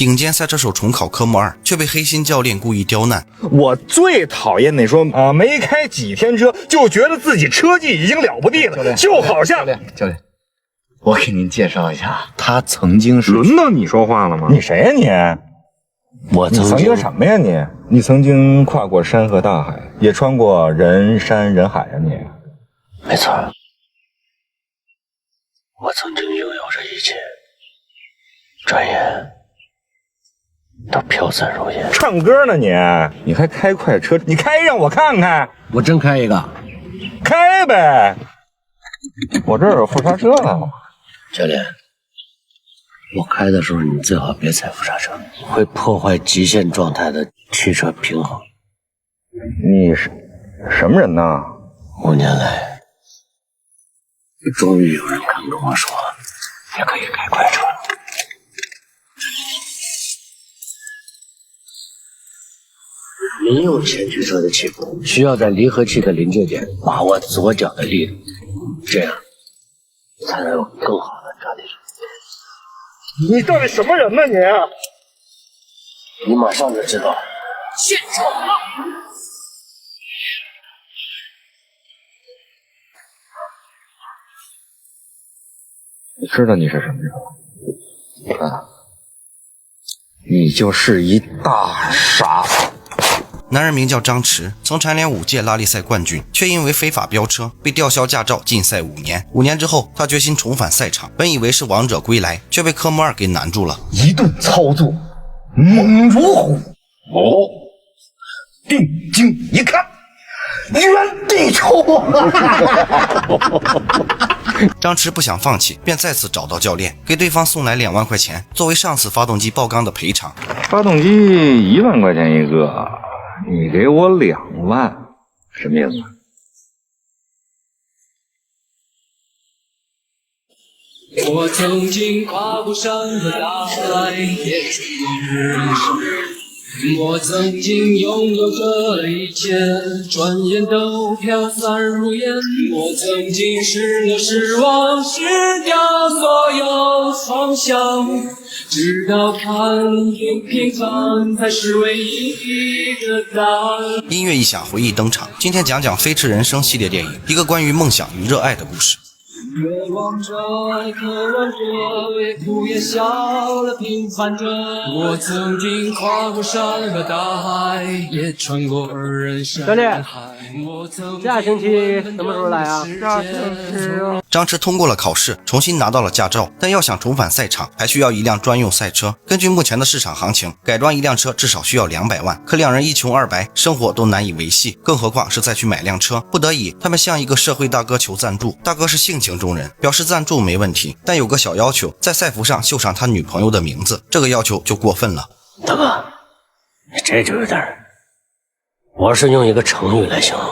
顶尖赛车手重考科目2，却被黑心教练故意刁难。我最讨厌那说没开几天车就觉得自己车技已经了不地了，就好像教练，我给您介绍一下，他曾经是。轮到你说话了吗？你谁呀你？我曾经什么呀你曾经跨过山河大海，也穿过人山人海呀你。没错，我曾经拥有着一切，转眼都飘散如烟。唱歌呢你还开快车？你开让我看看。我真开一个。开呗，我这儿有副刹车呢。教练，我开的时候你最好别踩副刹车，会破坏极限状态的汽车平衡。你是什么人呢？5年来，终于有人敢跟我说，也可以开快车了。民用前驱车的起步需要在离合器的临界点把握左脚的力度，这样才能有更好的抓地力。你到底什么人呢你马上就知道。现场你知道你是什么人吗？你就是一大傻子。男人名叫张弛，曾蝉联5届拉力赛冠军，却因为非法飙车被吊销驾照，禁赛5年。5年之后，他决心重返赛场，本以为是王者归来，却被科目2给难住了。一顿操作，猛如虎。定睛一看，原地冲。张弛不想放弃，便再次找到教练，给对方送来2万块钱，作为上次发动机爆缸的赔偿。发动机1万块钱一个，你给我2万，什么意思？我曾经跨过山和大海，也穿过人生。我曾经拥有这一切，转眼都飘散如烟。我曾经失落失望，失掉所有方向，直到看见平凡才是唯一的答案。音乐一响，回忆登场。今天讲讲《飞驰人生》系列电影，一个关于梦想与热爱的故事。渴望着，渴望着，也哭也笑了，平凡着。我曾经跨过山和大海，也穿过人山人海。下星期什么时候来啊？下星期张弛通过了考试，重新拿到了驾照，但要想重返赛场，还需要一辆专用赛车。根据目前的市场行情，改装一辆车至少需要200万，可两人一穷二白，生活都难以维系，更何况是再去买辆车。不得已，他们向一个社会大哥求赞助，大哥是性情中人，表示赞助没问题，但有个小要求，在赛服上绣上他女朋友的名字。这个要求就过分了。大哥，你这就有点，我是用一个成语来形容，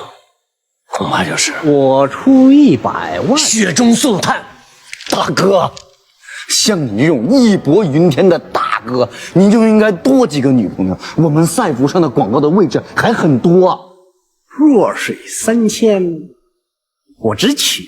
恐怕就是我出100万，雪中送炭。大哥，像你这种义薄云天的大哥，你就应该多几个女朋友。我们赛服上的广告的位置还很多啊。弱水3000，我只取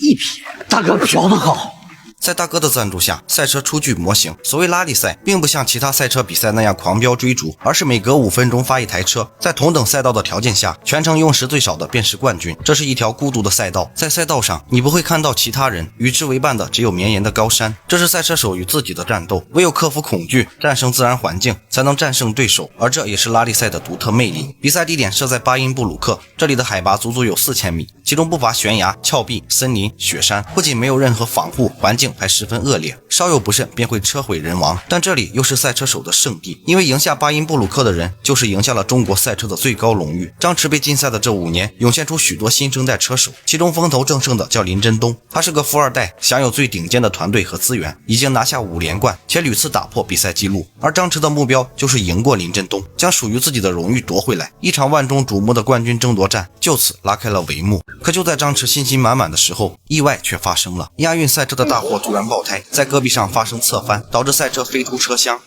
1撇。大哥嫖得好。在大哥的赞助下，赛车初具模型。所谓拉力赛，并不像其他赛车比赛那样狂飙追逐，而是每隔5分钟发一台车，在同等赛道的条件下，全程用时最少的便是冠军。这是一条孤独的赛道，在赛道上你不会看到其他人，与之为伴的只有绵延的高山。这是赛车手与自己的战斗，唯有克服恐惧，战胜自然环境，才能战胜对手，而这也是拉力赛的独特魅力。比赛地点设在巴音布鲁克，这里的海拔足足有4000米，其中不乏悬崖、峭壁、森林、雪山，不仅没有任何防护，环境还十分恶劣，稍有不慎便会车毁人亡。但这里又是赛车手的圣地，因为赢下巴音布鲁克的人，就是赢下了中国赛车的最高荣誉。张弛被禁赛的这5年，涌现出许多新生代车手，其中风头正盛的叫林真东，他是个富二代，享有最顶尖的团队和资源，已经拿下5连冠，且屡次打破比赛纪录。而张弛的目标就是赢过林真东，将属于自己的荣誉夺回来。一场万众瞩目的冠军争夺战就此拉开了帷幕。可就在张弛信心满满的时候，意外却发生了。押运赛车的大货突然爆胎，在戈壁上发生侧翻，导致赛车飞出车厢。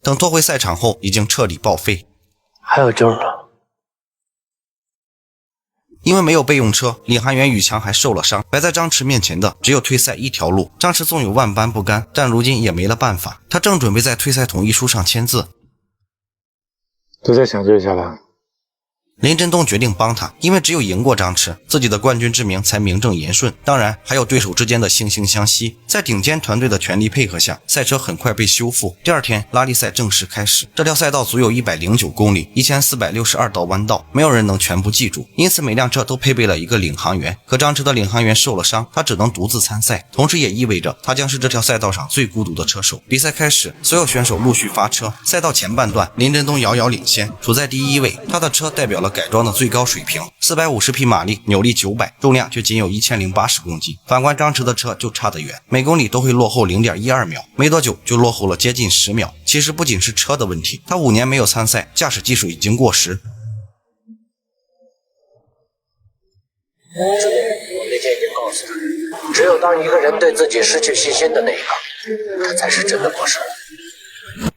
等拖回赛场后，已经彻底报废。还有救了。因为没有备用车，领航员宇强还受了伤，摆在张弛面前的只有退赛一条路。张弛纵有万般不甘，但如今也没了办法。他正准备在退赛同意书上签字，都再想这一下吧。林振东决定帮他，因为只有赢过张弛，自己的冠军之名才名正言顺。当然，还有对手之间的惺惺相惜。在顶尖团队的全力配合下，赛车很快被修复。第二天，拉力赛正式开始。这条赛道足有109公里，1462道弯道，没有人能全部记住，因此每辆车都配备了一个领航员。可张弛的领航员受了伤，他只能独自参赛，同时也意味着他将是这条赛道上最孤独的车手。比赛开始，所有选手陆续发车。赛道前半段，林振东遥遥领先，处在第1位。他的车代表了改装的最高水平，450匹马力，扭力900，重量却仅有1080公斤。反观张弛的车就差得远，每公里都会落后 0.12 秒，没多久就落后了接近10秒。其实不仅是车的问题，他5年没有参赛，驾驶技术已经过时。我那天已经告诉他，只有当一个人对自己失去信心的那一刻，他才是真的过时了。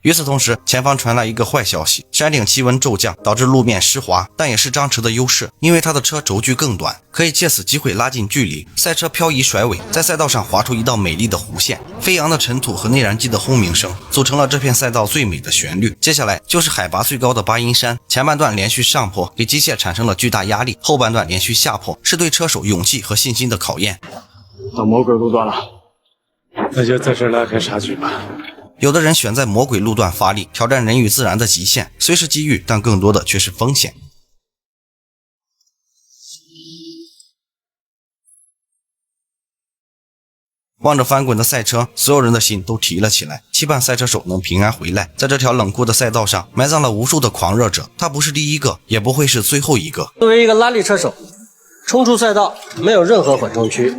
与此同时，前方传来一个坏消息，山顶气温骤降，导致路面湿滑，但也是张弛的优势，因为他的车轴距更短，可以借此机会拉近距离。赛车漂移甩尾，在赛道上划出一道美丽的弧线，飞扬的尘土和内燃机的轰鸣声组成了这片赛道最美的旋律。接下来就是海拔最高的八音山，前半段连续上坡给机械产生了巨大压力，后半段连续下坡是对车手勇气和信心的考验。到魔鬼路段了，那就在这拉开差距吧。有的人选在魔鬼路段发力，挑战人与自然的极限，虽是机遇，但更多的却是风险。望着翻滚的赛车，所有人的心都提了起来，期盼赛车手能平安回来。在这条冷酷的赛道上，埋葬了无数的狂热者，他不是第一个，也不会是最后一个。作为一个拉力车手，冲出赛道没有任何缓冲区，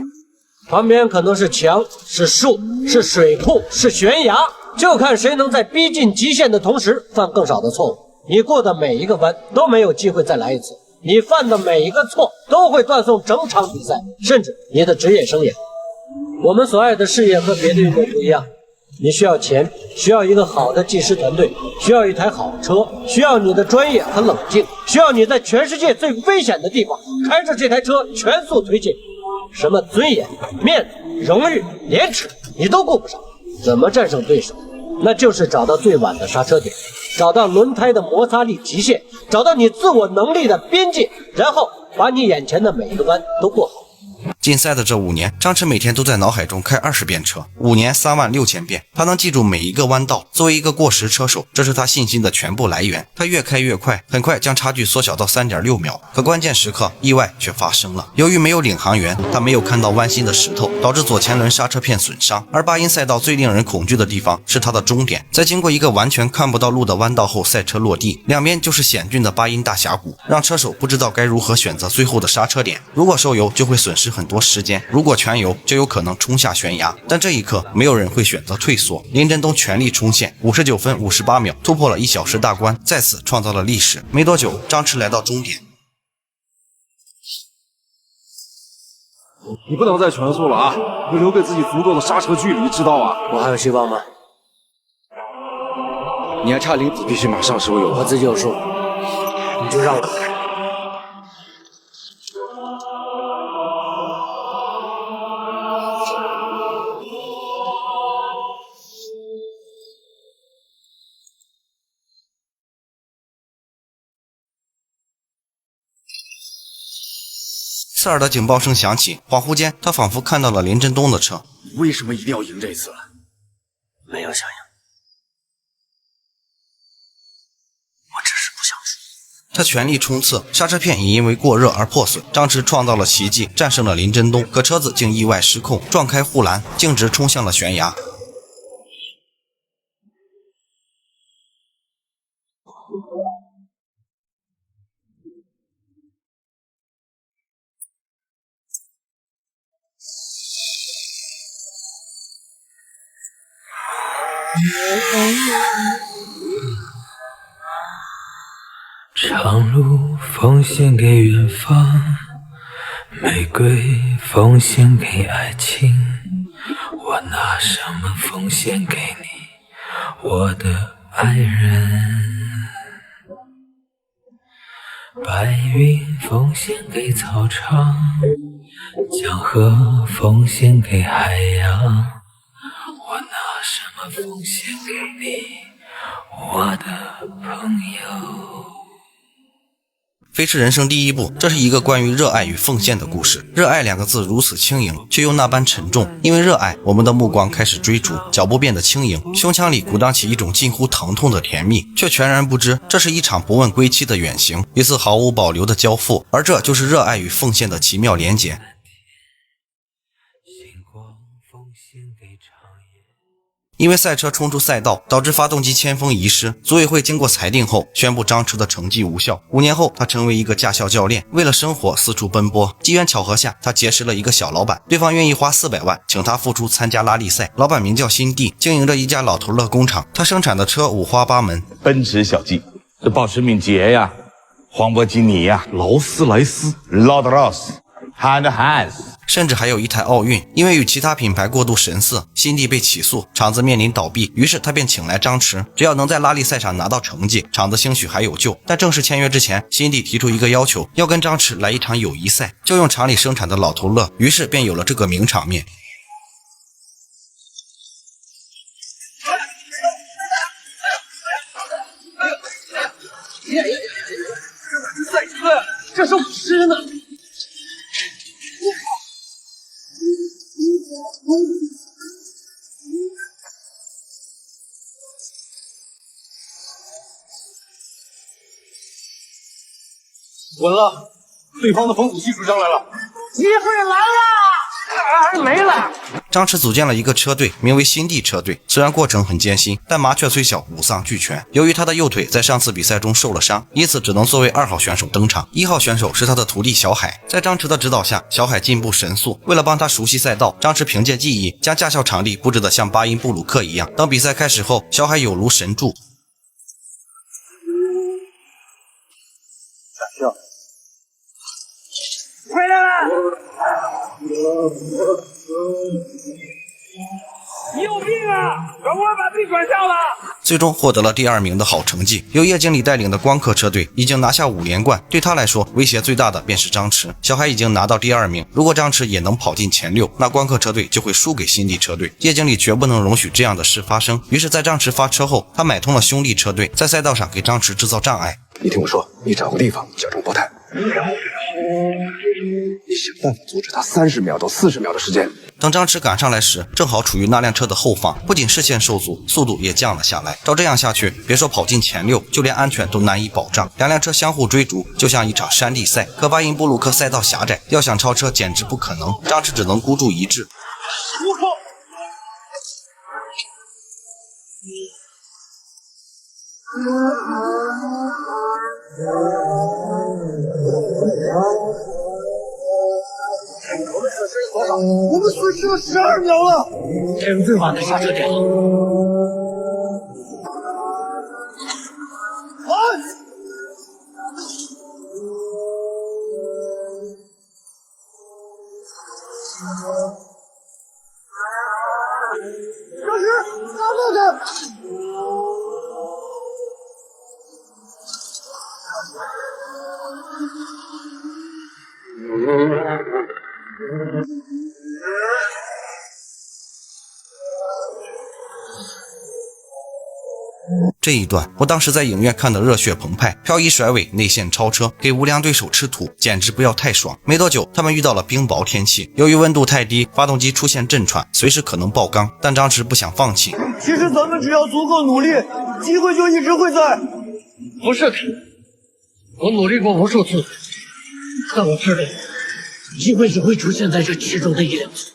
旁边可能是墙、是树、是水库、是悬崖，就看谁能在逼近极限的同时犯更少的错误。你过的每一个弯都没有机会再来一次，你犯的每一个错都会断送整场比赛，甚至你的职业生涯。我们所爱的事业和别的运动不一样，你需要钱，需要一个好的技师团队，需要一台好车，需要你的专业和冷静，需要你在全世界最危险的地方开着这台车全速推进。什么尊严、面子、荣誉、廉耻你都顾不上，怎么战胜对手？那就是找到最晚的刹车点，找到轮胎的摩擦力极限，找到你自我能力的边界，然后把你眼前的每一个弯都过好。竞赛的这5年，张弛每天都在脑海中开20遍车，5年36000遍，他能记住每一个弯道。作为一个过时车手，这是他信心的全部来源。他越开越快，很快将差距缩小到 3.6 秒。可关键时刻，意外却发生了。由于没有领航员，他没有看到弯心的石头，导致左前轮刹车片损伤。而八音赛道最令人恐惧的地方是它的终点，在经过一个完全看不到路的弯道后，赛车落地，两边就是险峻的八音大峡谷，让车手不知道该如何选择最后的刹车点。如果收油，就会损失很多时间，如果全油，就有可能冲下悬崖。但这一刻，没有人会选择退缩。林振东全力冲线，59分58秒，突破了1小时大关，再次创造了历史。没多久，张弛来到终点。你不能再全速了啊！要留给自己足够的刹车距离，知道啊？我还有希望吗？你还差0子，必须马上收油。我自己有数，你就让我。刺耳的警报声响起，恍惚间，他仿佛看到了林振东的车。为什么一定要赢这次？没有想赢，我只是不想输。他全力冲刺，刹车片也因为过热而破损。张弛创造了奇迹，战胜了林振东，可车子竟意外失控，撞开护栏，径直冲向了悬崖。长路奉献给远方，玫瑰奉献给爱情，我拿什么奉献给你，我的爱人？白云奉献给草场，江河奉献给海洋，我拿什么奉献给你，我的朋友。飞驰人生第一部，这是一个关于热爱与奉献的故事。热爱两个字如此轻盈，却又那般沉重。因为热爱，我们的目光开始追逐，脚步变得轻盈，胸腔里鼓荡起一种近乎疼痛的甜蜜，却全然不知这是一场不问归期的远行，一次毫无保留的交付。而这就是热爱与奉献的奇妙连结。因为赛车冲出赛道，导致发动机铅封遗失，组委会经过裁定后宣布张弛的成绩无效。5年后，他成为一个驾校教练，为了生活四处奔波。机缘巧合下，他结识了一个小老板，对方愿意花400万请他复出参加拉力赛。老板名叫辛蒂，经营着一家老头乐工厂，他生产的车五花八门，奔驰小 G、保时敏捷呀，黄博基尼呀，劳斯莱斯、劳德劳斯、汉德汉斯，甚至还有一台奥运。因为与其他品牌过度神似，辛蒂被起诉，厂子面临倒闭，于是他便请来张弛，只要能在拉力赛上拿到成绩，厂子兴许还有救。但正式签约之前，辛蒂提出一个要求，要跟张弛来一场友谊赛，就用厂里生产的老头乐，于是便有了这个名场面。这是舞狮呢。稳了，对方的防腐技术上来了，机会来了，没了。张弛组建了一个车队，名为辛蒂车队。虽然过程很艰辛，但麻雀虽小，五脏俱全。由于他的右腿在上次比赛中受了伤，因此只能作为2号选手登场。1号选手是他的徒弟小海。在张弛的指导下，小海进步神速。为了帮他熟悉赛道，张弛凭借记忆将驾校场地布置得像巴音布鲁克一样。当比赛开始后，小海有如神助。回来了！你有病啊！赶快把自己转向了！最终获得了第2名的好成绩。由叶经理带领的光刻车队已经拿下5连冠，对他来说威胁最大的便是张弛。小海已经拿到第2名，如果张弛也能跑进前6，那光刻车队就会输给辛蒂车队。叶经理绝不能容许这样的事发生，于是在张弛发车后，他买通了兄弟车队，在赛道上给张弛制造障碍。你听我说，你找个地方矫正波胎，你想办法阻止他30秒到40秒的时间。等张弛赶上来时，正好处于那辆车的后方，不仅视线受阻，速度也降了下来。照这样下去，别说跑进前6，就连安全都难以保障。2辆车相互追逐，就像一场山地赛。可巴音布鲁克赛道狭窄，要想超车简直不可能。张弛只能孤注一掷。我们损失了12秒了，这是最晚的刹车点了。张弛，拿到他！这一段我当时在影院看得热血澎湃，漂移甩尾，内线超车，给无良对手吃土，简直不要太爽。没多久，他们遇到了冰雹天气，由于温度太低，发动机出现震颤，随时可能爆缸。但张弛不想放弃。其实咱们只要足够努力，机会就一直会在。不是的，我努力过无数次，但我知道，机会只会出现在这其中的1、2次。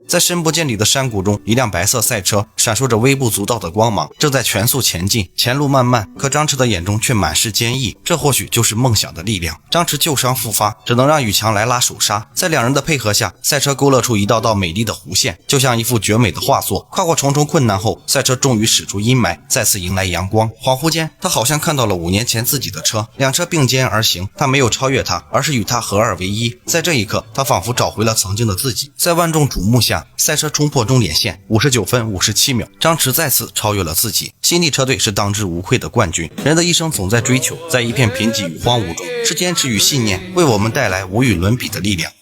在深不见底的山谷中，一辆白色赛车闪烁着微不足道的光芒，正在全速前进。前路漫漫，可张弛的眼中却满是坚毅。这或许就是梦想的力量。张弛旧伤复发，只能让宇强来拉手刹。在2人的配合下，赛车勾勒出一道道美丽的弧线，就像一幅绝美的画作。跨过重重困难后，赛车终于驶出阴霾，再次迎来阳光。恍惚间，他好像看到了5年前自己的车，2车并肩而行。他没有超越他，而是与他合二为一。在这一刻，他仿佛找回了曾经的自己。在万众瞩目下，下，赛车冲破终点线，59分57秒，张驰再次超越了自己。新力车队是当之无愧的冠军。人的一生总在追求，在一片贫瘠与荒芜中，是坚持与信念为我们带来无与伦比的力量。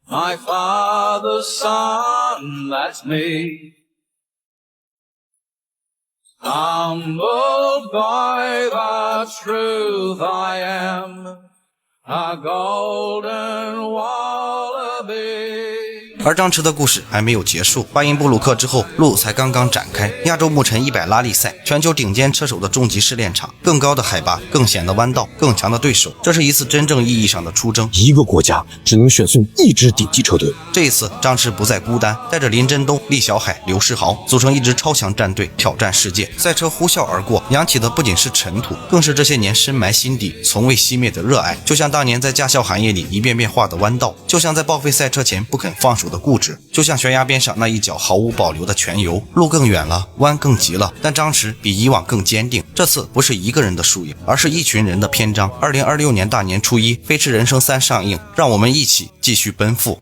My father's son, that's me. Humbled by the truth I am, a golden wallaby. 而张驰的故事还没有结束，巴音布鲁克之后，路才刚刚展开。亚洲牧尘100拉力赛，全球顶尖车手的终极试炼场，更高的海拔，更险的弯道，更强的对手，这是一次真正意义上的出征。一个国家只能选送一支顶级车队。这一次，张驰不再孤单，带着林真东、厉小海、刘世豪，组成一支超强战队，挑战世界。赛车呼啸而过，扬起的不仅是尘土，更是这些年深埋心底、从未熄灭的热爱。就像当年在驾校寒夜里一遍遍画的弯道，就像在报废赛车前不肯放手的固执，就像悬崖边上那一脚毫无保留的全油。路更远了，弯更急了，但张驰比以往更坚定。这次不是一个人的输赢，而是一群人的篇章。2026年大年初一，《飞驰人生3》上映，让我们一起继续奔赴。